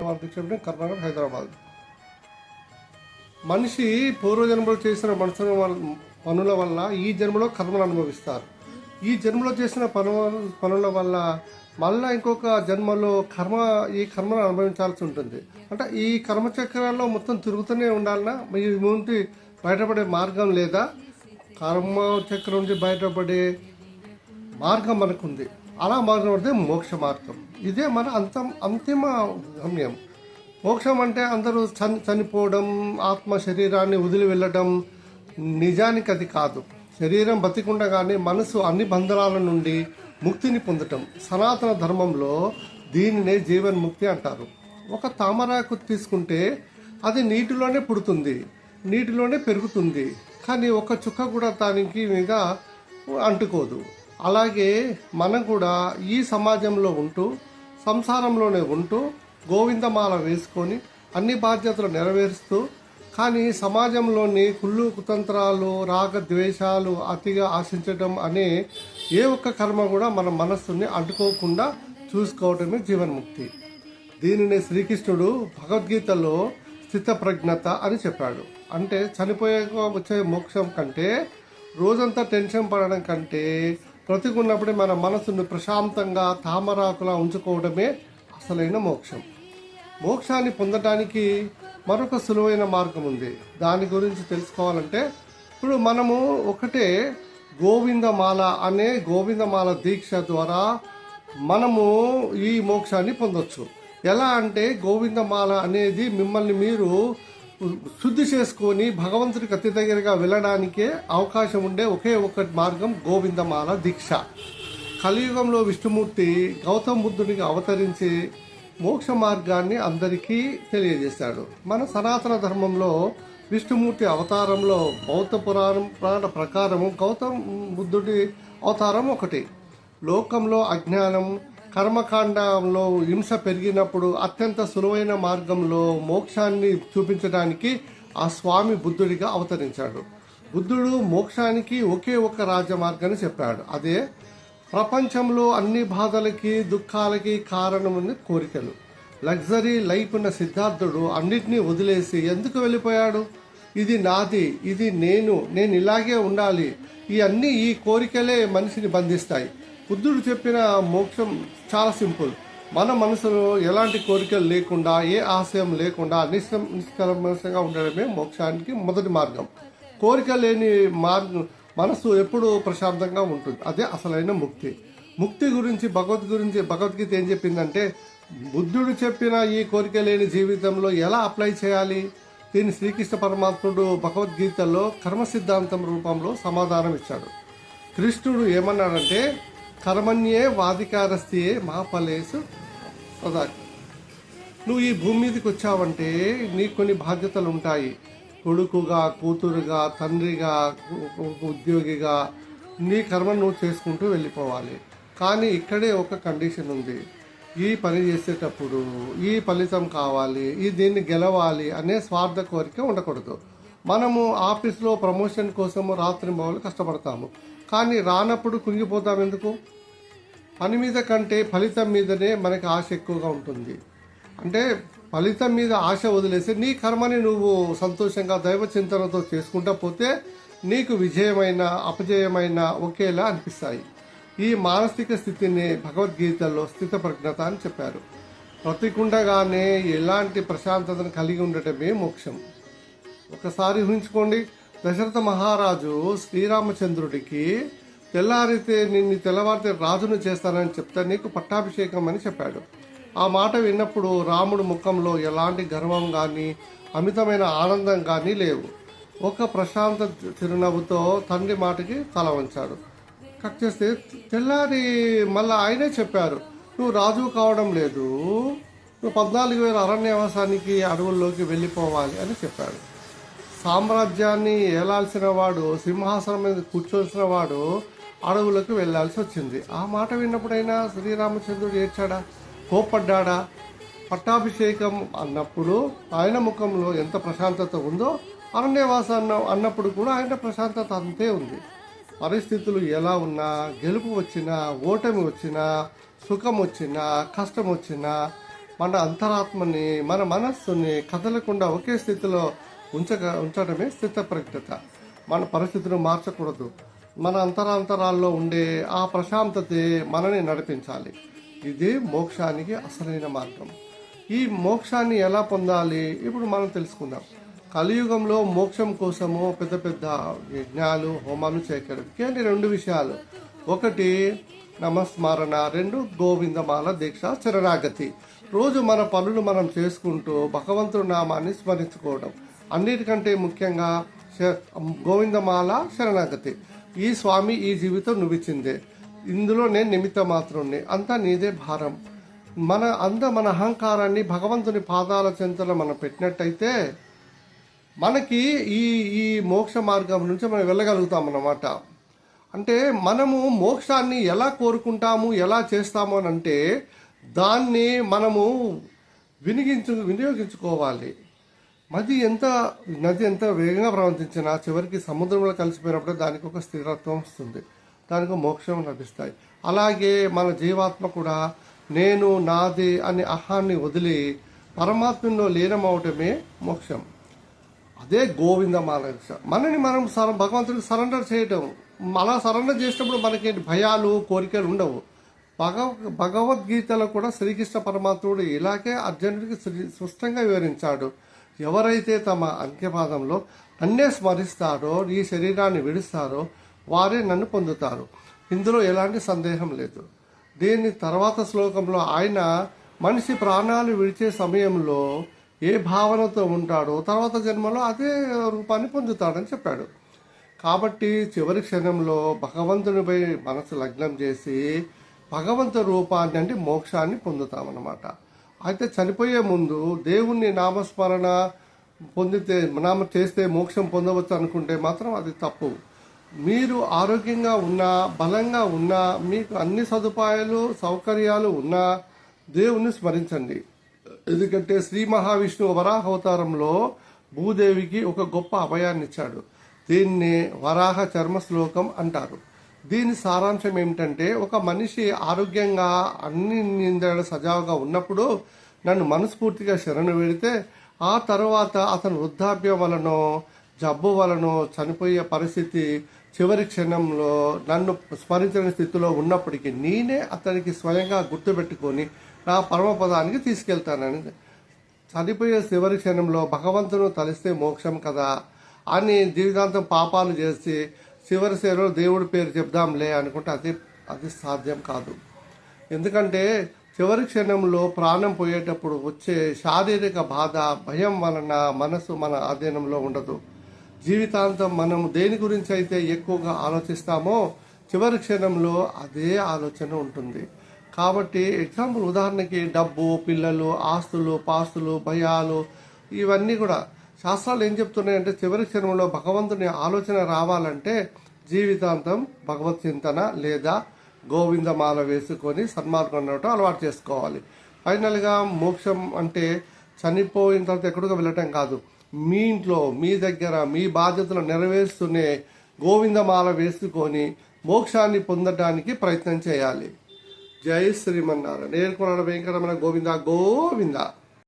కర్ణాటక, హైదరాబాద్. మనిషి పూర్వజన్మలో చేసిన పనుల వల్ల ఈ జన్మలో కర్మలు అనుభవిస్తారు. ఈ జన్మలో చేసిన పనుల వల్ల మళ్ళీ ఇంకొక జన్మలో ఈ కర్మను అనుభవించాల్సి ఉంటుంది. అంటే ఈ కర్మచక్రాల్లో మొత్తం తిరుగుతూనే ఉండాలన్నా మీ నుండి బయటపడే మార్గం లేదా? కర్మచక్రం నుంచి బయటపడే మార్గం మనకుంది. అలా మార్గం అంటే మోక్ష మార్గం. ఇదే మన అంతిమ గమ్యం. మోక్షం అంటే అందరూ చనిపోవడం, ఆత్మ శరీరాన్ని వదిలి వెళ్ళడం. నిజానికి అది కాదు. శరీరం బతికుండగానే మనసు అన్ని బంధనాల నుండి ముక్తిని పొందటం. సనాతన ధర్మంలో దీనినే జీవన్ముక్తి అంటారు. ఒక తామరాకు తీసుకుంటే అది నీటిలోనే పుడుతుంది, నీటిలోనే పెరుగుతుంది, కానీ ఒక చుక్క కూడా దానికి మీద అంటుకోదు. అలాగే మనం కూడా ఈ సమాజంలో ఉంటూ, సంసారంలోనే ఉంటూ, గోవిందమాల వేసుకొని అన్ని బాధ్యతలు నెరవేరుస్తూ, కానీ సమాజంలోని కుళ్ళు కుతంత్రాలు, రాగ ద్వేషాలు, అతిగా ఆశించడం అనే ఏ ఒక్క కర్మ కూడా మన మనస్సుని అంటుకోకుండా చూసుకోవటమే జీవన్ముక్తి. దీనిని శ్రీకృష్ణుడు భగవద్గీతలో స్థితప్రజ్ఞత అని చెప్పాడు. అంటే చనిపోయాక వచ్చే మోక్షం కంటే, రోజంతా టెన్షన్ పడడం కంటే, బ్రతికున్నప్పుడే మన మనసును ప్రశాంతంగా తామరాకులా ఉంచుకోవడమే అసలైన మోక్షం. మోక్షాన్ని పొందడానికి మరొక సులువైన మార్గం ఉంది. దాని గురించి తెలుసుకోవాలంటే ఇప్పుడు మనము ఒకటే గోవిందమాల అనే గోవిందమాల దీక్ష ద్వారా మనము ఈ మోక్షాన్ని పొందొచ్చు. ఎలా అంటే గోవిందమాల అనేది మిమ్మల్ని మీరు శుద్ధి చేసుకొని భగవంతుడికి అతి దగ్గరగా వెళ్ళడానికే అవకాశం ఉండే ఒకే ఒక మార్గం గోవిందమాల దీక్ష. కలియుగంలో విష్ణుమూర్తి గౌతమ బుద్ధుడికి అవతరించి మోక్ష మార్గాన్ని అందరికీ తెలియజేశాడు. మన సనాతన ధర్మంలో విష్ణుమూర్తి అవతారంలో బౌద్ధ పురాణ ప్రకారం గౌతమ బుద్ధుడి అవతారం ఒకటి. లోకంలో అజ్ఞానం, కర్మకాండంలో హింస పెరిగినప్పుడు అత్యంత సులువైన మార్గంలో మోక్షాన్ని చూపించడానికి ఆ స్వామి బుద్ధుడిగా అవతరించాడు. బుద్ధుడు మోక్షానికి ఒకే ఒక రాజమార్గాన్ని చెప్పాడు. అదే ప్రపంచంలో అన్ని బాధలకి దుఃఖాలకి కారణమైన కోరికలు. లగ్జరీ లైఫ్ ఉన్న సిద్ధార్థుడు అన్నిటినీ వదిలేసి ఎందుకు వెళ్ళిపోయాడు? ఇది నాది, ఇది నేను ఇలాగే ఉండాలి, ఈ కోరికలే మనిషిని బంధిస్తాయి. బుద్ధుడు చెప్పిన మోక్షం చాలా సింపుల్. మన మనసులో ఎలాంటి కోరికలు లేకుండా, ఏ ఆశయం లేకుండా నిష్కల్మషంగా ఉండడమే మోక్షానికి మొదటి మార్గం. కోరిక లేని మనసు ఎప్పుడూ ప్రశాంతంగా ఉంటుంది. అదే అసలైన ముక్తి. ముక్తి గురించి భగవద్గీత ఏం చెప్పిందంటే, బుద్ధుడు చెప్పిన ఈ కోరిక లేని జీవితంలో ఎలా అప్లై చేయాలి? దీన్ని శ్రీకృష్ణ పరమాత్ముడు భగవద్గీతలో కర్మ సిద్ధాంతం రూపంలో సమాధానం ఇచ్చాడు. కృష్ణుడు ఏమన్నాడంటే, కర్మణ్యే వాధికారస్థియే మా ఫలేసు సదా. నువ్వు ఈ భూమి మీదకి వచ్చావంటే నీకు కొన్ని బాధ్యతలు ఉంటాయి. కొడుకుగా, కూతురుగా, తండ్రిగా, ఉద్యోగిగా నీ కర్మను నువ్వు చేసుకుంటూ వెళ్ళిపోవాలి. కానీ ఇక్కడే ఒక కండిషన్ ఉంది. ఈ పని చేసేటప్పుడు ఈ ఫలితం కావాలి, దీన్ని గెలవాలి అనే స్వార్థ కోరిక ఉండకూడదు. మనము ఆఫీస్లో ప్రమోషన్ కోసము రాత్రింబవళ్ళు కష్టపడతాము, కానీ రానప్పుడు కుంగిపోతాం ఎందుకు? పని మీద కంటే ఫలితం మీదనే మనకి ఆశ ఎక్కువగా ఉంటుంది. అంటే ఫలితం మీద ఆశ వదిలేసి నీ కర్మని నువ్వు సంతోషంగా దైవ చింతనతో చేసుకుంటా పోతే నీకు విజయమైన అపజయమైన ఒకేలా అనిపిస్తాయి. ఈ మానసిక స్థితిని భగవద్గీతలో స్థితప్రజ్ఞత అని చెప్పారు. బ్రతికుండగానే ఎలాంటి ప్రశాంతతను కలిగి ఉండటమే మోక్షం. ఒకసారి ఊహించుకోండి, దశరథ మహారాజు శ్రీరామచంద్రుడికి తెల్లవారితే రాజును చేస్తానని చెప్తే నీకు పట్టాభిషేకం అని చెప్పాడు. ఆ మాట విన్నప్పుడు రాముడు ముఖంలో ఎలాంటి గర్వం కానీ అమితమైన ఆనందం కానీ లేవు. ఒక ప్రశాంత చిరునవ్వుతో తండ్రి మాటకి తల వంచాడు. కట్ చేస్తే తెల్లారి మళ్ళీ ఆయనే చెప్పారు, నువ్వు రాజు కావడం లేదు, నువ్వు 14,000 అరణ్యవాసానికి అడవుల్లోకి వెళ్ళిపోవాలి అని చెప్పాడు. సామ్రాజ్యాన్ని ఏలాల్సిన వాడు, సింహాసనం మీద కూర్చోవలసిన వాడు అడవులకు వెళ్లాల్సి వచ్చింది. ఆ మాట విన్నప్పుడైనా శ్రీరామచంద్రుడు ఏడ్చాడా, కోప్పడ్డా? పట్టాభిషేకం అన్నప్పుడు ఆయన ముఖంలో ఎంత ప్రశాంతత ఉందో అరణ్యవాసం అన్నప్పుడు కూడా ఆయన ప్రశాంతత అంతే ఉంది. పరిస్థితులు ఎలా ఉన్నా, గెలుపు వచ్చినా, ఓటమి వచ్చినా, సుఖం వచ్చినా, కష్టం వచ్చినా మన అంతరాత్మని, మన మనస్సుని కదలకుండా ఒకే స్థితిలో ఉంచడమే స్థితప్రజ్ఞత. మన పరిస్థితిని మార్చకూడదు. మన అంతరాంతరాల్లో ఉండే ఆ ప్రశాంతతే మనని నడిపించాలి. ఇది మోక్షానికి అసలైన మార్గం. ఈ మోక్షాన్ని ఎలా పొందాలి ఇప్పుడు మనం తెలుసుకుందాం. కలియుగంలో మోక్షం కోసము పెద్ద పెద్ద యజ్ఞాలు, హోమాలు చేయకూడదు. కానీ 2 విషయాలు: ఒకటి నామస్మరణ, 2 గోవిందమాల దీక్ష, శరణాగతి. రోజు మన పనులు మనం చేసుకుంటూ భగవంతుడి నామాన్ని స్మరించుకోవడం. అన్నిటికంటే ముఖ్యంగా గోవిందమాల, శరణాగతి. ఈ స్వామి ఈ జీవితం నువ్విచ్చిందే, ఇందులో నేను నిమిత్త మాత్రుణ్ణి, అంతా నీదే భారం. మన అహంకారాన్ని భగవంతుని పాదాల చెంతలో మనం పెట్టినట్టయితే మనకి ఈ మోక్ష మార్గం నుంచి మనం వెళ్ళగలుగుతాం అన్నమాట. అంటే మనము మోక్షాన్ని ఎలా కోరుకుంటాము, ఎలా చేస్తాము అని అంటే దాన్ని మనము వినియోగించుకోవాలి. నది ఎంత వేగంగా ప్రవర్తించినా చివరికి సముద్రంలో కలిసిపోయినప్పుడు దానికి ఒక స్థిరత్వం వస్తుంది, దానికి మోక్షం లభిస్తాయి. అలాగే మన జీవాత్మ కూడా నేను, నాది అనే అహాన్ని వదిలి పరమాత్మలో లీనమవటమే మోక్షం. అదే గోవిందమాల. మనని మనం భగవంతుడికి సరెండర్ చేయటం. అలా సరెండర్ చేసినప్పుడు మనకి భయాలు, కోరికలు ఉండవు. భగవద్గీతలో కూడా శ్రీకృష్ణ పరమాత్ముడు ఇలాగే అర్జునుడికి స్పష్టంగా వివరించాడు. ఎవరైతే తమ అంత్యపాదంలో నన్నే స్మరిస్తారో, ఈ శరీరాన్ని విడుస్తారో వారే నన్ను పొందుతారు. ఇందులో ఎలాంటి సందేహం లేదు. దీని తర్వాత శ్లోకంలో ఆయన మనిషి ప్రాణాలు విడిచే సమయంలో ఏ భావనతో ఉంటాడో తర్వాత జన్మలో అదే రూపాన్ని పొందుతాడని చెప్పాడు. కాబట్టి చివరి క్షణంలో భగవంతునిపై మనసు లగ్నం చేసి భగవంతు రూపాన్ని అంటే మోక్షాన్ని పొందుతామన్నమాట. అయితే చనిపోయే ముందు దేవుణ్ణి నామస్మరణ చేస్తే మోక్షం పొందవచ్చు అనుకుంటే మాత్రం అది తప్పు. మీరు ఆరోగ్యంగా ఉన్నా, బలంగా ఉన్నా, మీకు అన్ని సదుపాయాలు, సౌకర్యాలు ఉన్నా దేవుణ్ణి స్మరించండి. ఎందుకంటే శ్రీ మహావిష్ణువు వరాహ అవతారంలో భూదేవికి ఒక గొప్ప అభయాన్ని ఇచ్చాడు. దీన్ని వరాహ చర్మ శ్లోకం అంటారు. దీని సారాంశం ఏమిటంటే, ఒక మనిషి ఆరోగ్యంగా అన్ని నిందలు సజావుగా ఉన్నప్పుడు నన్ను మనస్ఫూర్తిగా శరణు వేడితే ఆ తర్వాత అతను వృద్ధాప్యం వలనో జబ్బు వలనో చనిపోయే పరిస్థితి చివరి క్షణంలో నన్ను స్మరించని స్థితిలో ఉన్నప్పటికీ నేనే అతనికి స్వయంగా గుర్తుపెట్టుకొని నా పరమపదానికి తీసుకెళ్తానని. చనిపోయే చివరి క్షణంలో భగవంతును తలిస్తే మోక్షం కదా అని జీవితాంతం పాపాలు చేసి చివరి సేవలో దేవుడి పేరు చెప్దాంలే అనుకుంటే అది సాధ్యం కాదు. ఎందుకంటే చివరి క్షణంలో ప్రాణం పోయేటప్పుడు వచ్చే శారీరక బాధ, భయం వలన మనసు మన ఆధీనంలో ఉండదు. జీవితాంతం మనం దేని గురించి అయితే ఎక్కువగా ఆలోచిస్తామో చివరి క్షణంలో అదే ఆలోచన ఉంటుంది. కాబట్టి ఎగ్జాంపుల్ ఉదాహరణకి డబ్బు, పిల్లలు, ఆస్తులు, పాస్తులు, భయాలు, ఇవన్నీ కూడా శాస్త్రాలు ఏం చెప్తున్నాయంటే చివరి క్షణంలో భగవంతుని ఆలోచన రావాలంటే జీవితాంతం భగవత్ చింతన లేదా గోవిందమాల వేసుకొని సన్మార్గం ఉండటం అలవాటు చేసుకోవాలి. ఫైనల్గా మోక్షం అంటే చనిపోయిన తర్వాత ఎక్కడికో వెళ్ళటం కాదు, మీ ఇంట్లో మీ దగ్గర మీ బాధ్యతలు నెరవేరుస్తూనే గోవిందమాల వేసుకొని మోక్షాన్ని పొందడానికి ప్రయత్నం చేయాలి. జై శ్రీమన్నారాయణ. నేర్కొండ వెంకటరమణ గోవింద గోవింద.